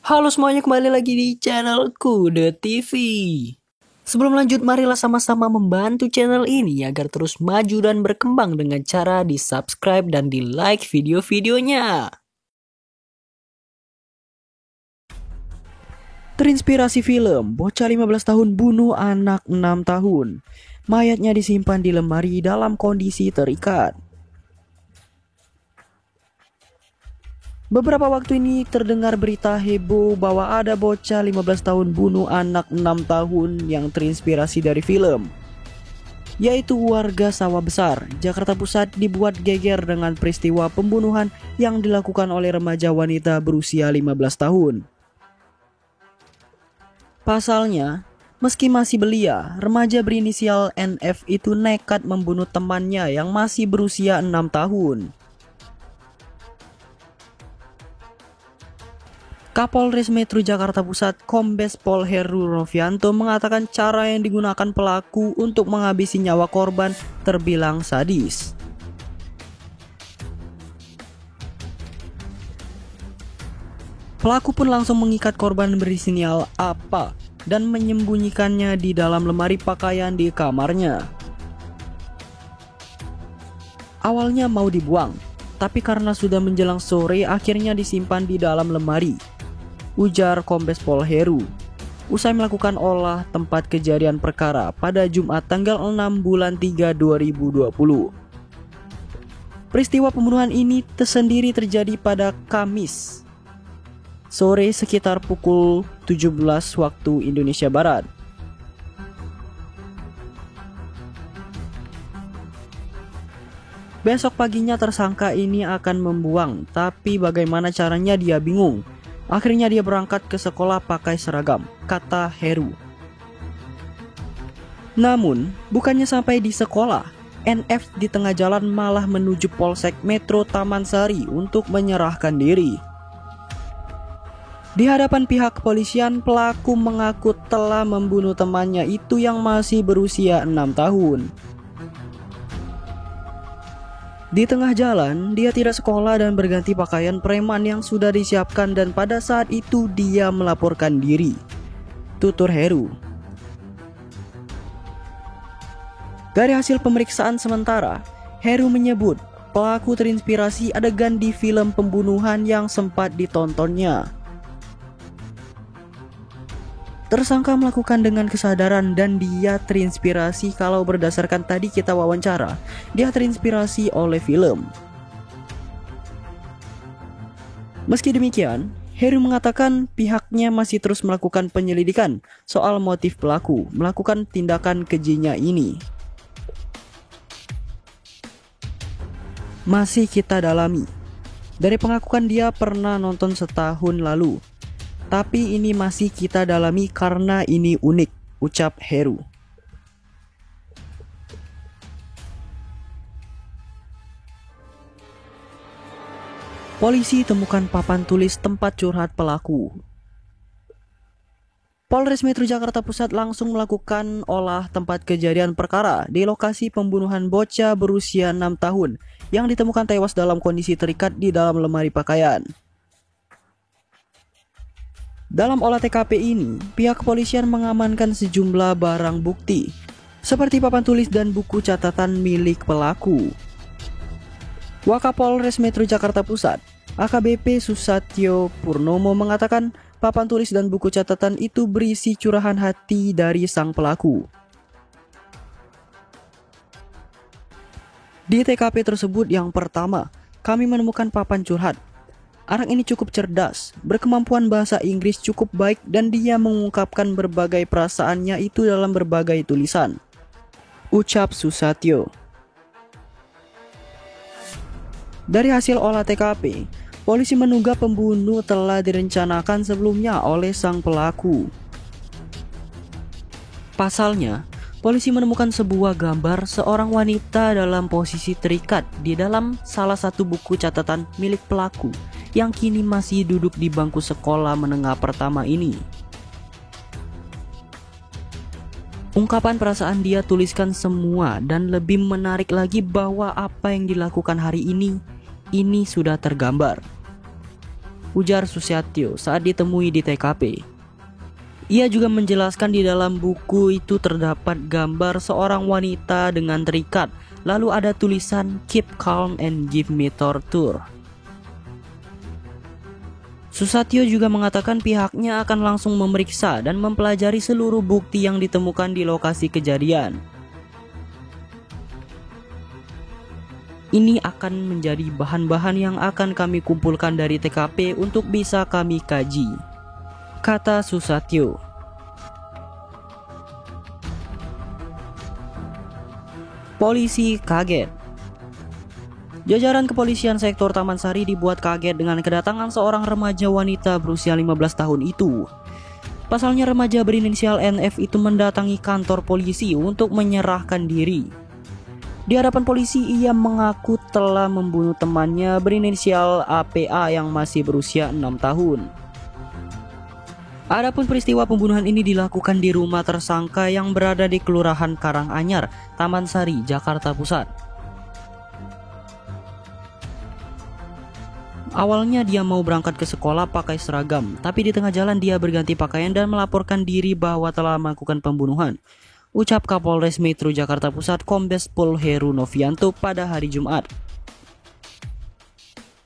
Halo semuanya, kembali lagi di channelku The TV. Sebelum lanjut, marilah sama-sama membantu channel ini agar terus maju dan berkembang dengan cara di subscribe dan di like video-videonya. Terinspirasi film, bocah 15 tahun bunuh anak 6 tahun. Mayatnya disimpan di lemari dalam kondisi terikat. Beberapa waktu ini terdengar berita heboh bahwa ada bocah 15 tahun bunuh anak 6 tahun yang terinspirasi dari film, yaitu warga Sawah Besar, Jakarta Pusat dibuat geger dengan peristiwa pembunuhan yang dilakukan oleh remaja wanita berusia 15 tahun. Pasalnya, meski masih belia, remaja berinisial NF itu nekat membunuh temannya yang masih berusia 6 tahun. Kapolres Metro Jakarta Pusat Kombes Pol Heru Novianto mengatakan cara yang digunakan pelaku untuk menghabisi nyawa korban terbilang sadis. Pelaku pun langsung mengikat korban berinisial APA dan menyembunyikannya di dalam lemari pakaian di kamarnya. Awalnya mau dibuang, tapi karena sudah menjelang sore akhirnya disimpan di dalam lemari, ujar Kombes Pol Heru usai melakukan olah tempat kejadian perkara pada Jumat tanggal 6 bulan 3 2020. Peristiwa pembunuhan ini tersendiri terjadi pada Kamis sore sekitar pukul 17 waktu Indonesia Barat. Besok paginya tersangka ini akan membuang, tapi bagaimana caranya dia bingung. Akhirnya dia berangkat ke sekolah pakai seragam, kata Heru. Namun, bukannya sampai di sekolah, NF di tengah jalan malah menuju Polsek Metro Taman Sari untuk menyerahkan diri. Di hadapan pihak kepolisian, pelaku mengaku telah membunuh temannya itu yang masih berusia 6 tahun. Di tengah jalan, dia tidak sekolah dan berganti pakaian preman yang sudah disiapkan dan pada saat itu dia melaporkan diri, tutur Heru. Dari hasil pemeriksaan sementara, Heru menyebut pelaku terinspirasi adegan di film pembunuhan yang sempat ditontonnya. Tersangka melakukan dengan kesadaran dan dia terinspirasi, kalau berdasarkan tadi kita wawancara, dia terinspirasi oleh film. Meski demikian, Heru mengatakan pihaknya masih terus melakukan penyelidikan soal motif pelaku melakukan tindakan kejinya ini. Masih kita dalami. Dari pengakuan dia pernah nonton setahun lalu. Tapi ini masih kita dalami karena ini unik, ucap Heru. Polisi temukan papan tulis tempat curhat pelaku. Polres Metro Jakarta Pusat langsung melakukan olah tempat kejadian perkara di lokasi pembunuhan bocah berusia 6 tahun yang ditemukan tewas dalam kondisi terikat di dalam lemari pakaian. Dalam olah TKP ini, pihak kepolisian mengamankan sejumlah barang bukti, seperti papan tulis dan buku catatan milik pelaku. Wakapolres Metro Jakarta Pusat, AKBP Susatyo Purnomo mengatakan papan tulis dan buku catatan itu berisi curahan hati dari sang pelaku. Di TKP tersebut yang pertama, kami menemukan papan curhat. Anak ini cukup cerdas, berkemampuan bahasa Inggris cukup baik dan dia mengungkapkan berbagai perasaannya itu dalam berbagai tulisan, ucap Susatyo. Dari hasil olah TKP, polisi menduga pembunuh telah direncanakan sebelumnya oleh sang pelaku. Pasalnya, polisi menemukan sebuah gambar seorang wanita dalam posisi terikat di dalam salah satu buku catatan milik pelaku yang kini masih duduk di bangku sekolah menengah pertama ini. Ungkapan perasaan dia tuliskan semua dan lebih menarik lagi bahwa apa yang dilakukan hari ini sudah tergambar. ujar Susatyo saat ditemui di TKP. Ia juga menjelaskan di dalam buku itu terdapat gambar seorang wanita dengan terikat, lalu ada tulisan "Keep calm and give me torture". Susatyo juga mengatakan pihaknya akan langsung memeriksa dan mempelajari seluruh bukti yang ditemukan di lokasi kejadian. Ini akan menjadi bahan-bahan yang akan kami kumpulkan dari TKP untuk bisa kami kaji, kata Susatyo. Polisi kaget. Jajaran kepolisian sektor Taman Sari dibuat kaget dengan kedatangan seorang remaja wanita berusia 15 tahun itu. Pasalnya remaja berinisial NF itu mendatangi kantor polisi untuk menyerahkan diri. Di hadapan polisi, ia mengaku telah membunuh temannya berinisial APA yang masih berusia 6 tahun. Adapun peristiwa pembunuhan ini dilakukan di rumah tersangka yang berada di Kelurahan Karanganyar, Taman Sari, Jakarta Pusat. Awalnya dia mau berangkat ke sekolah pakai seragam, tapi di tengah jalan dia berganti pakaian dan melaporkan diri bahwa telah melakukan pembunuhan, ucap Kapolres Metro Jakarta Pusat Kombes Pol Heru Novianto pada hari Jumat.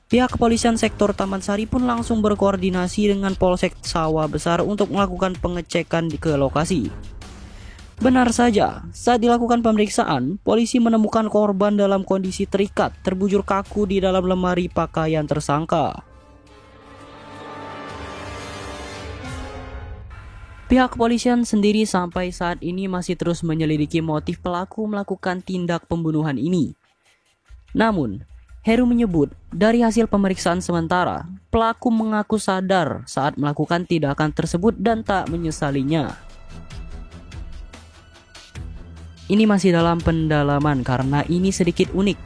Pihak kepolisian sektor Taman Sari pun langsung berkoordinasi dengan Polsek Sawah Besar untuk melakukan pengecekan ke lokasi. Benar saja, saat dilakukan pemeriksaan, polisi menemukan korban dalam kondisi terikat, terbujur kaku di dalam lemari pakaian tersangka. Pihak kepolisian sendiri sampai saat ini masih terus menyelidiki motif pelaku melakukan tindak pembunuhan ini. Namun, Heru menyebut dari hasil pemeriksaan sementara, pelaku mengaku sadar saat melakukan tindakan tersebut dan tak menyesalinya. Ini masih dalam pendalaman karena ini sedikit unik.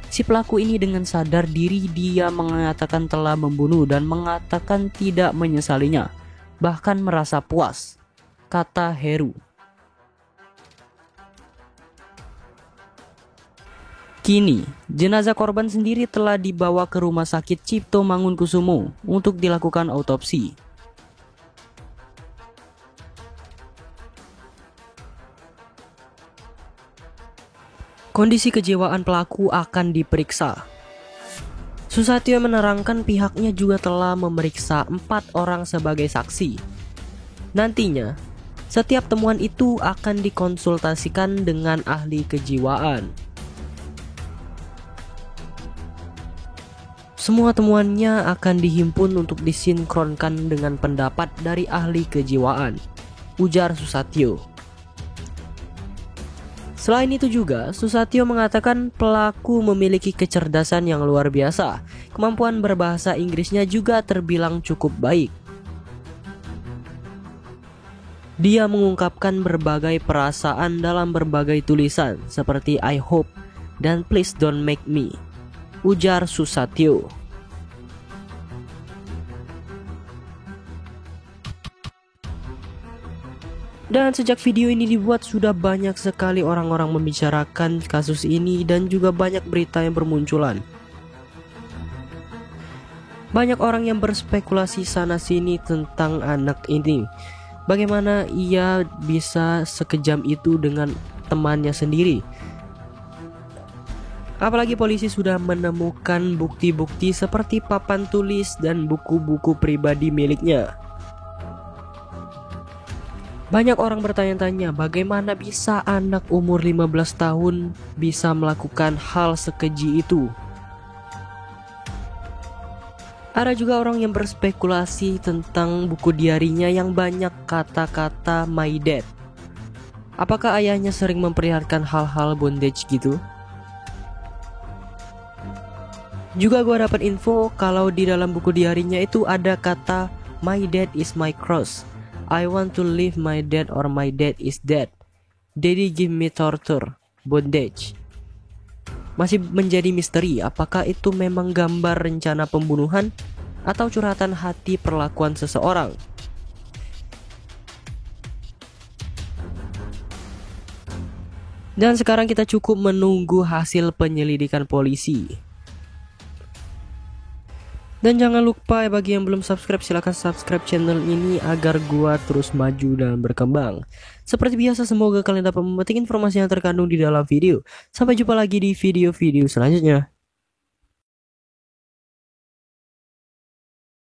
Si pelaku ini dengan sadar diri dia mengatakan telah membunuh dan mengatakan tidak menyesalinya, bahkan merasa puas, kata Heru. Kini, jenazah korban sendiri telah dibawa ke Rumah Sakit Cipto Mangunkusumo untuk dilakukan autopsi. Kondisi kejiwaan pelaku akan diperiksa. Susatyo menerangkan pihaknya juga telah memeriksa 4 orang sebagai saksi. Nantinya, setiap temuan itu akan dikonsultasikan dengan ahli kejiwaan. Semua temuannya akan dihimpun untuk disinkronkan dengan pendapat dari ahli kejiwaan, ujar Susatyo. Selain itu juga, Susatyo mengatakan pelaku memiliki kecerdasan yang luar biasa. Kemampuan berbahasa Inggrisnya juga terbilang cukup baik. Dia mengungkapkan berbagai perasaan dalam berbagai tulisan seperti I hope dan please don't make me, ujar Susatyo. Dan sejak video ini dibuat sudah banyak sekali orang-orang membicarakan kasus ini dan juga banyak berita yang bermunculan. Banyak orang yang berspekulasi sana sini tentang anak ini. Bagaimana ia bisa sekejam itu dengan temannya sendiri? Apalagi polisi sudah menemukan bukti-bukti seperti papan tulis dan buku-buku pribadi miliknya. Banyak orang bertanya-tanya bagaimana bisa anak umur 15 tahun bisa melakukan hal sekeji itu. Ada juga orang yang berspekulasi tentang buku diarinya yang banyak kata-kata my dad. Apakah ayahnya sering memperlihatkan hal-hal bondage gitu? Juga gue dapat info kalau di dalam buku diarinya itu ada kata my dad is my cross. I want to leave my dad or my dad is dead. Daddy give me torture, bondage. Masih menjadi misteri apakah itu memang gambar rencana pembunuhan atau curhatan hati perlakuan seseorang. Dan sekarang kita cukup menunggu hasil penyelidikan polisi. Dan jangan lupa bagi yang belum subscribe, silahkan subscribe channel ini agar gua terus maju dan berkembang. Seperti biasa, semoga kalian dapat memetik informasi yang terkandung di dalam video. Sampai jumpa lagi di video-video selanjutnya.